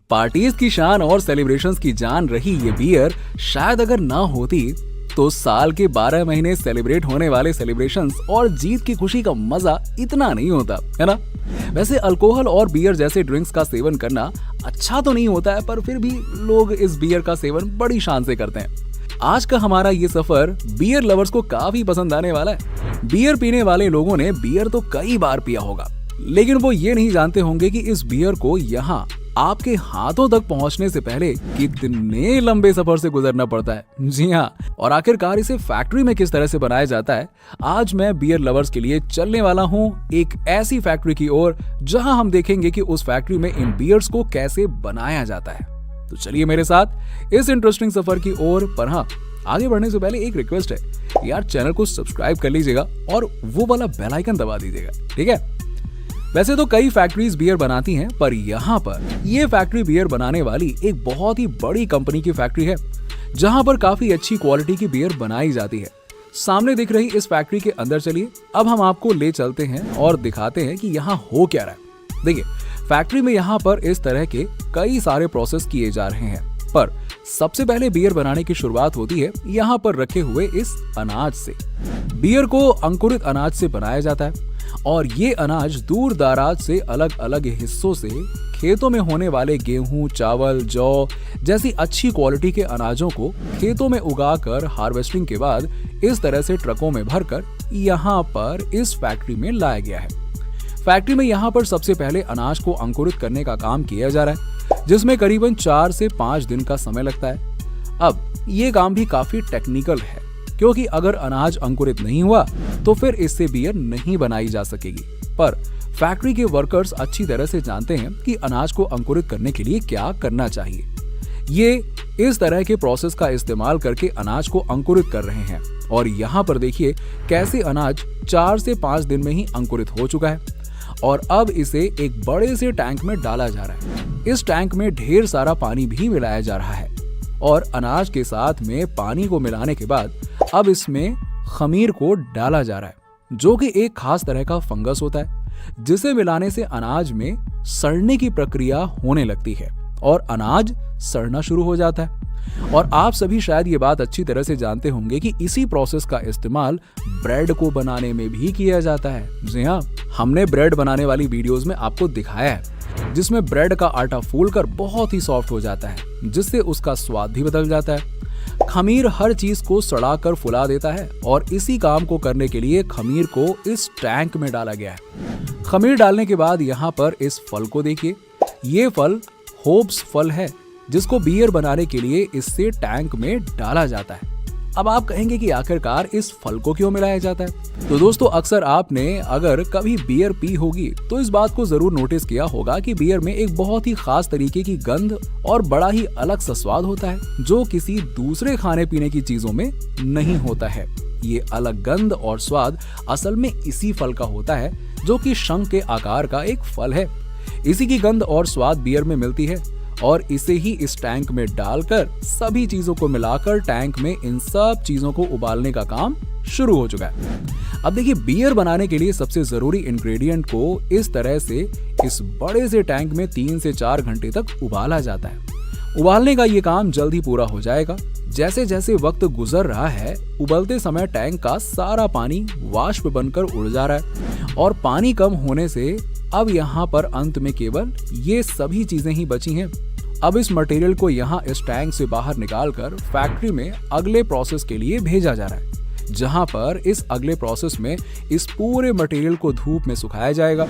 Parties की शान और सेलिब्रेशंस की जान रही ये बियर शायद अगर ना होती तो साल के 12 महीने सेलिब्रेट होने वाले सेलिब्रेशंस और जीत की खुशी का मजा इतना नहीं होता, है ना। वैसे अल्कोहल और बियर जैसे ड्रिंक्स का सेवन करना अच्छा तो नहीं होता है, पर फिर भी लोग इस बियर का सेवन बड़ी शान से करते हैं। आज का हमारा ये सफर बियर लवर्स को काफी पसंद आने वाला है। बियर पीने वाले लोगों ने बियर तो कई बार पिया होगा, लेकिन वो ये नहीं जानते होंगे कि इस बियर को यहाँ आपके हाथों तक पहुंचने से पहले कितने लंबे सफर से गुजरना पड़ता है। जी हाँ, और आखिरकार इसे फैक्ट्री में किस तरह से बनाया जाता है, आज मैं बियर लवर्स के लिए चलने वाला हूँ एक ऐसी फैक्ट्री की ओर जहां हम देखेंगे कि उस फैक्ट्री में इन बियर्स को कैसे बनाया जाता है। तो चलिए मेरे साथ इस इंटरेस्टिंग सफर की ओर। पर हाँ, आगे बढ़ने से पहले एक रिक्वेस्ट है यार, चैनल को सब्सक्राइब कर लीजिएगा और वो वाला बेल आइकन दबा दीजिएगा, ठीक है। वैसे तो कई फैक्ट्रीज बियर बनाती हैं, पर यहाँ पर ये फैक्ट्री बियर बनाने वाली एक बहुत ही बड़ी कंपनी की फैक्ट्री है, जहाँ पर काफी अच्छी क्वालिटी की बियर बनाई जाती है। सामने दिख रही इस फैक्ट्री के अंदर चलिए अब हम आपको ले चलते हैं और दिखाते हैं कि यहाँ हो क्या रहा है। देखिए, फैक्ट्री में यहाँ पर इस तरह के कई सारे प्रोसेस किए जा रहे हैं, पर सबसे पहले बियर बनाने की शुरुआत होती है यहाँ पर रखे हुए इस अनाज से। बियर को अंकुरित अनाज से बनाया जाता है और ये अनाज दूर दराज से अलग अलग हिस्सों से खेतों में होने वाले गेहूं, चावल, जौ जैसी अच्छी क्वालिटी के अनाजों को खेतों में उगाकर हार्वेस्टिंग के बाद इस तरह से ट्रकों में भरकर यहाँ पर इस फैक्ट्री में लाया गया है। फैक्ट्री में यहाँ पर सबसे पहले अनाज को अंकुरित करने का काम किया जा रहा है, जिसमें करीबन 4 से 5 दिन का समय लगता है। अब ये काम भी काफी टेक्निकल है, क्योंकि अगर अनाज अंकुरित नहीं हुआ तो फिर इससे बियर नहीं बनाई जा सकेगी। पर फैक्ट्री के वर्कर्स अच्छी तरह से जानते हैं कि अनाज को अंकुरित करने के लिए क्या करना चाहिए। ये इस तरह के प्रोसेस का इस्तेमाल करके अनाज को अंकुरित कर रहे हैं और यहाँ पर देखिए कैसे अनाज 4 से 5 दिन में ही अंकुरित हो चुका है और अब इसे एक बड़े से टैंक में डाला जा रहा है। इस टैंक में ढेर सारा पानी भी मिलाया जा रहा है और अनाज के साथ में पानी को मिलाने के बाद अब इसमें खमीर को डाला जा रहा है, जो कि एक खास तरह का फंगस होता है, जिसे मिलाने से अनाज में सड़ने की प्रक्रिया होने लगती है और अनाज सड़ना शुरू हो जाता है। और आप सभी शायद ये बात अच्छी तरह से जानते होंगे कि इसी प्रोसेस का इस्तेमाल ब्रेड को बनाने में भी किया जाता है। जी हाँ, हमने ब्रेड बनाने वाली वीडियोस में आपको दिखाया है, जिसमें ब्रेड का आटा फूलकर बहुत ही सॉफ्ट हो जाता है, जिससे उसका स्वाद भी बदल जाता है। खमीर हर चीज को सड़ाकर फुला देता है और इसी काम को करने के लिए खमीर को इस टैंक में डाला गया है। खमीर डालने के बाद यहाँ पर इस फल को देखिए, ये फल होप्स फल है, जिसको बियर बनाने के लिए इससे टैंक में डाला जाता है। अब आप कहेंगे कि आखिरकार इस फल को क्यों मिलाया जाता है? तो दोस्तों, अक्सर आपने अगर कभी बियर पी होगी तो इस बात को जरूर नोटिस किया होगा कि बियर में एक बहुत ही खास तरीके की गंध और बड़ा ही अलग सा स्वाद होता है, जो किसी दूसरे खाने पीने की चीजों में नहीं होता है। ये अलग गंध और स्वाद असल में इसी फल का होता है, जो कि शंख के आकार का एक फल है। इसी की गंध और स्वाद बियर में मिलती है और इसे ही इस टैंक में डालकर सभी चीजों को मिलाकर टैंक में इन सब चीजों को उबालने का काम शुरू हो चुका है। अब देखिए, बियर बनाने के लिए सबसे जरूरी इंग्रेडिएंट को इस तरह से इस बड़े से टैंक में 3 से 4 घंटे तक उबाला जाता है। उबालने का ये काम जल्द ही पूरा हो जाएगा। जैसे जैसे वक्त गुजर रहा है, उबलते समय टैंक का सारा पानी वाष्प बनकर उड़ जा रहा है और पानी कम होने से अब यहाँ पर अंत में केवल ये सभी चीजें ही बची हैं। अब इस मटेरियल को यहाँ इस टैंक से बाहर निकालकर फैक्ट्री में अगले प्रोसेस के लिए भेजा जा रहा है, जहाँ पर इस अगले प्रोसेस में इस पूरे मटेरियल को धूप में सुखाया जाएगा।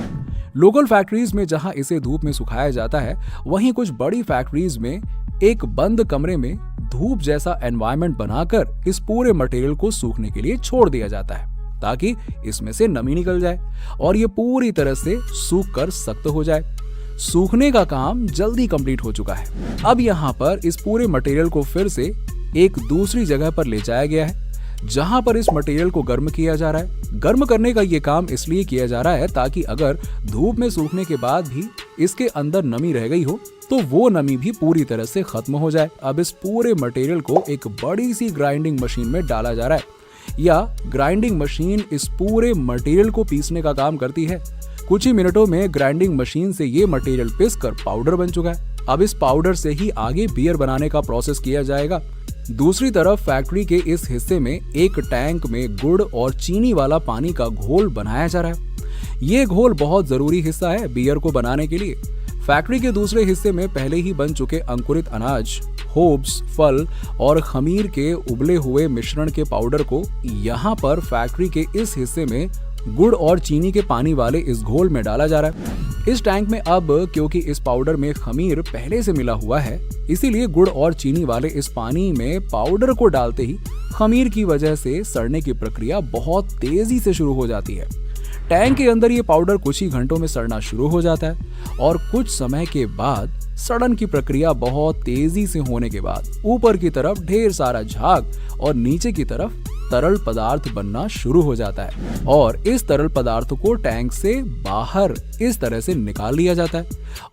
लोकल फैक्ट्रीज में जहाँ इसे धूप में सुखाया जाता है, वहीं कुछ बड़ी फैक्ट्रीज में एक बंद कमरे में धूप जैसा एनवायरनमेंट बनाकर इस पूरे मटेरियल को सूखने के लिए छोड़ दिया जाता है, ताकि इसमें से नमी निकल जाए और ये पूरी तरह से सूख कर सख्त हो जाए। सूखने का काम जल्दी कंप्लीट हो चुका है। अब यहाँ पर इस पूरे मटेरियल को फिर से एक दूसरी जगह पर ले जाया गया है, जहाँ पर इस मटेरियल को गर्म किया जा रहा है। गर्म करने का ये काम इसलिए किया जा रहा है ताकि अगर धूप में सूखने के बाद भी इसके अंदर नमी रह गई हो तो वो नमी भी पूरी तरह से खत्म हो जाए। अब इस पूरे मटेरियल को एक बड़ी सी ग्राइंडिंग मशीन में डाला जा रहा है, या ग्राइंडिंग मशीन इस पूरे मटेरियल को पीसने का काम करती है। कुछ ही मिनटों में ग्राइंडिंग मशीन से ये मटेरियल पीसकर पाउडर बन चुका है। अब इस पाउडर से ही आगे बियर बनाने का प्रोसेस किया जाएगा। दूसरी तरफ फैक्ट्री के इस हिस्से में एक टैंक में गुड़ और चीनी वाला पानी का घोल बनाया जा रहा है। ये घोल बहुत जरूरी हिस्सा है बियर को बनाने के लिए। फैक्ट्री के दूसरे हिस्से में पहले ही बन चुके अंकुरित अनाज, होप्स, फल और खमीर के उबले हुए मिश्रण के पाउडर को यहाँ पर फैक्ट्री के इस हिस्से में गुड़ और चीनी के पानी वाले इस घोल में डाला जा रहा है। इस टैंक में अब क्योंकि इस पाउडर में खमीर पहले से मिला हुआ है, इसीलिए गुड़ और चीनी वाले इस पानी में पाउडर को डालते ही खमीर की वजह से सड़ने की प्रक्रिया बहुत तेजी से शुरू हो जाती है। टैंक के अंदर ये पाउडर कुछ ही घंटों में सड़ना शुरू हो जाता है और कुछ समय के बाद सड़न की प्रक्रिया बहुत तेजी से होने के बाद ऊपर की तरफ ढेर सारा झाग और नीचे की तरफ तरल पदार्थ बनना शुरू हो जाता है और इस तरल पदार्थ को टैंक से बाहर इस तरह से निकाल लिया जाता है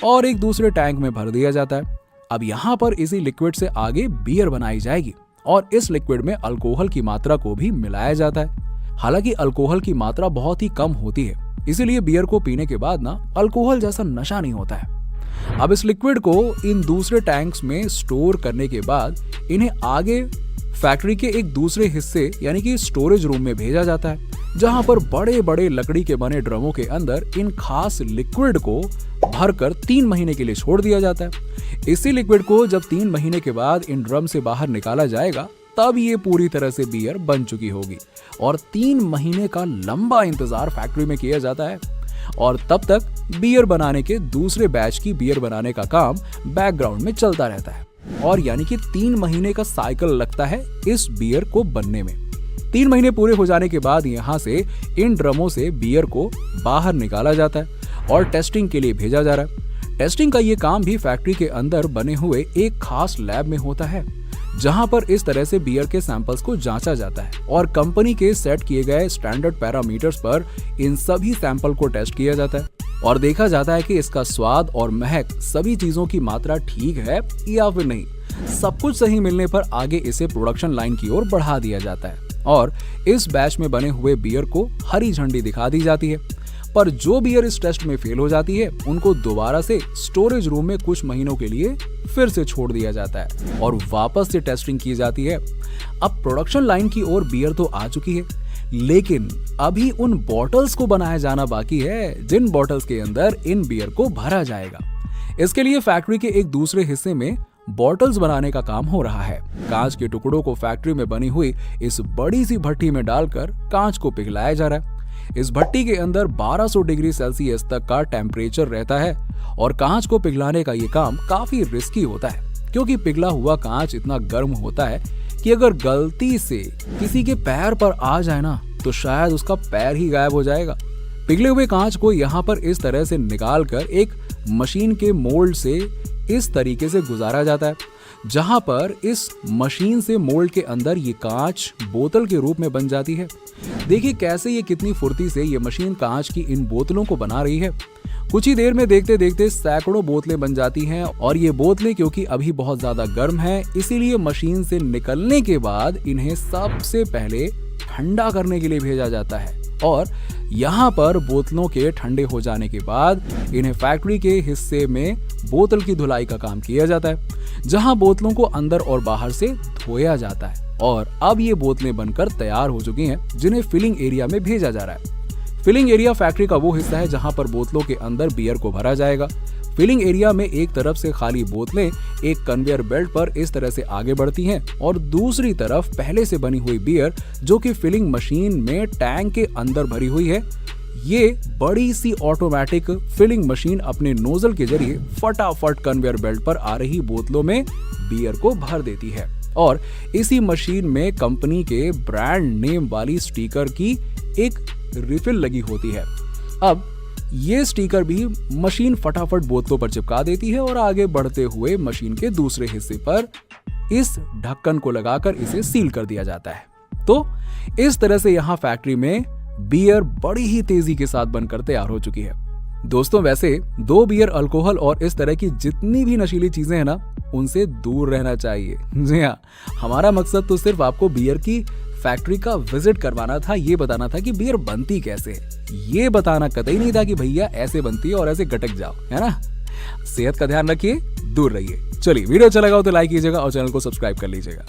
और एक दूसरे टैंक में भर दिया जाता है। अब यहाँ पर इसी लिक्विड से आगे बियर बनाई जाएगी और इस लिक्विड में अल्कोहल की मात्रा को भी मिलाया जाता है। हालांकि अल्कोहल की मात्रा बहुत ही कम होती है, इसीलिए बियर को पीने के बाद ना अल्कोहल जैसा नशा नहीं होता है। अब इस लिक्विड को इन दूसरे टैंक्स में स्टोर करने के बाद इन्हें आगे फैक्ट्री के एक दूसरे हिस्से यानी कि स्टोरेज रूम में भेजा जाता है, जहां पर बड़े बड़े लकड़ी के बने ड्रमों के अंदर इन खास लिक्विड को भरकर 3 महीने के लिए छोड़ दिया जाता है। इसी लिक्विड को जब 3 महीने के बाद इन ड्रम से बाहर निकाला जाएगा, तब ये पूरी तरह से बियर बन चुकी होगी और 3 महीने का लंबा इंतजार फैक्ट्री में किया जाता है और तब तक बियर बनाने के दूसरे बैच की बियर बनाने का काम बैकग्राउंड में चलता रहता है और यानी कि 3 महीने का साइकिल लगता है इस बियर को बनने में। 3 महीने पूरे हो जाने के बाद यहाँ से इन ड्रमों से बियर को बाहर निकाला जाता है और टेस्टिंग के लिए भेजा जा रहा है। टेस्टिंग का ये काम भी फैक्ट्री के अंदर बने हुए एक खास लैब में होता है, जहां पर इस तरह से बियर के सैंपल्स को जांचा जाता है और कंपनी के सेट किए गए स्टैंडर्ड पैरामीटर्स पर इन सभी सैंपल को टेस्ट किया जाता है और देखा जाता है कि इसका स्वाद और महक, सभी चीजों की मात्रा ठीक है या फिर नहीं। सब कुछ सही मिलने पर आगे इसे प्रोडक्शन लाइन की ओर बढ़ा दिया जाता है और इस बैच में बने हुए बियर को हरी झंडी दिखा दी जाती है। पर जो बियर इस टेस्ट में फेल हो जाती है, उनको दोबारा से स्टोरेज रूम में कुछ महीनों के लिए फिर से छोड़ दिया जाता है और वापस से टेस्टिंग की जाती है। अब प्रोडक्शन लाइन की ओर बियर तो आ चुकी है, लेकिन अभी उन बॉटल्स को बनाया जाना बाकी है जिन बॉटल्स के अंदर इन बियर को भरा जाएगा। इसके लिए फैक्ट्री के एक दूसरे हिस्से में बॉटल्स बनाने का काम हो रहा है। कांच के टुकड़ों को फैक्ट्री में बनी हुई इस बड़ी सी भट्टी में डालकर कांच को पिघलाया जा रहा है। इस भट्टी के अंदर 1200 डिग्री सेल्सियस तक का टेम्परेचर रहता है और कांच को पिघलाने का ये काम काफी रिस्की होता है, क्योंकि पिघला हुआ कांच इतना गर्म होता है कि अगर गलती से किसी के पैर पर आ जाए ना, तो शायद उसका पैर ही गायब हो जाएगा। पिघले हुए कांच को यहाँ पर इस तरह से निकालकर एक मशीन के मोल्ड से इस तरीके से गुजारा जाता है, जहां पर इस मशीन से मोल्ड के अंदर ये कांच बोतल के रूप में बन जाती है। देखिए कैसे ये कितनी फुर्ती से ये मशीन कांच की इन बोतलों को बना रही है। कुछ ही देर में देखते देखते सैकड़ों बोतलें बन जाती हैं और ये बोतलें क्योंकि अभी बहुत ज्यादा गर्म हैं, इसीलिए मशीन से निकलने के बाद इन्हें सबसे पहले ठंडा करने के लिए भेजा जाता है और यहाँ पर बोतलों के ठंडे हो जाने के बाद इन्हें फैक्ट्री के हिस्से में बोतल की धुलाई का काम किया जाता है, जहां बोतलों को अंदर और बाहर से धोया जाता है और अब ये बोतलें बनकर तैयार हो चुकी हैं, जिन्हें फिलिंग एरिया में भेजा जा रहा है। फिलिंग एरिया फैक्ट्री का वो हिस्सा है जहां पर बोतलों के अंदर बियर को भरा जाएगा। फिलिंग एरिया में एक तरफ से खाली बोतलें एक कन्वेयर बेल्ट पर इस तरह से आगे बढ़ती हैं और दूसरी तरफ पहले से बनी हुई बियर जो कि फिलिंग मशीन में टैंक के अंदर भरी हुई है, ये बड़ी सी ऑटोमेटिक फिलिंग मशीन अपने नोजल के जरिए फटाफट कन्वेयर बेल्ट पर आ रही बोतलों में बियर को भर देती है और इसी मशीन में कंपनी के ब्रांड नेम वाली स्टिकर की एक रिफिल लगी होती है। अब ये स्टिकर भी मशीन फटाफट बोतलों पर चिपका देती है और आगे बढ़ते हुए मशीन के दूसरे हिस्से पर इस ढक्कन को लगाकर इसे सील कर दिया जाता है। तो इस तरह से यहाँ फैक्ट्री में बियर बड़ी ही तेजी के साथ बनकर तैयार हो चुकी है। दोस्तों वैसे दो बियर, अल्कोहल और इस तरह की जितनी भी नशीली चीजें हैं ना, उनसे दूर रहना चाहिए। जी हाँ, हमारा मकसद तो सिर्फ आपको बियर की फैक्ट्री का विजिट करवाना था, ये बताना था कि बियर बनती कैसे है। ये बताना कतई नहीं था कि भैया ऐसे बनती है और ऐसे गटक जाओ, है ना। सेहत का ध्यान रखिए, दूर रहिए। चलिए, वीडियो अच्छा लगा हो तो लाइक कीजिएगा और चैनल को सब्सक्राइब कर लीजिएगा।